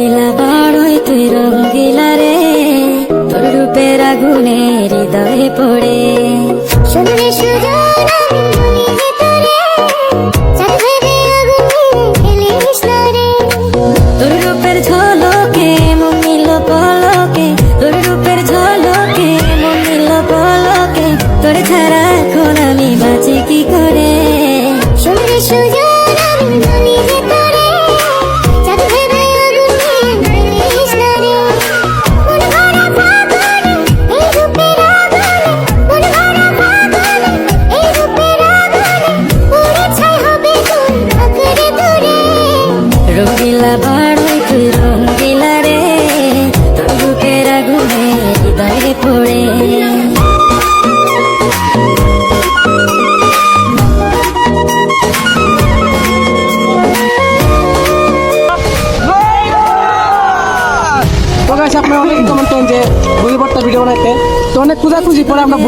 রঙ্গিলা বাড়ই তুই রঙ্গিলা রে, তোর রূপের আগুনে হৃদয়ে পড়ে। শুনলে সুজন আমি বলি যে তোরে, চাঁদ ভেবে আগুনে ফেলিস না রে। তোর রূপের ঝলকে মন নিল পলকে, তোর রূপের ঝলকে মন নিল পলকে, তোর ছাড়া এখন আমি বাঁচি কি করে। শুনলে সুজন আমি বলি যে তোরে, চাঁদ ভেবে আগুনে ফেলিস না রে। মন ভরা ফাগুনে এই রূপের আগুনে, মন ভরা ফাগুনে এই রূপের আগুনে, পুড়ে ছাই হবে কোন আঁকড়ে ধরে। রঙ্গিলা বাড়ই তুই রঙ্গিলা রে, তোর রূপের আগুনে হৃদয়ে পড়ে। তো গাইস আপনারা অনেক কমেন্ট করেন যে বই পড়তে ভিডিও বানাইতে, তো অনেক খোঁজাখুঁজি পরে আমরা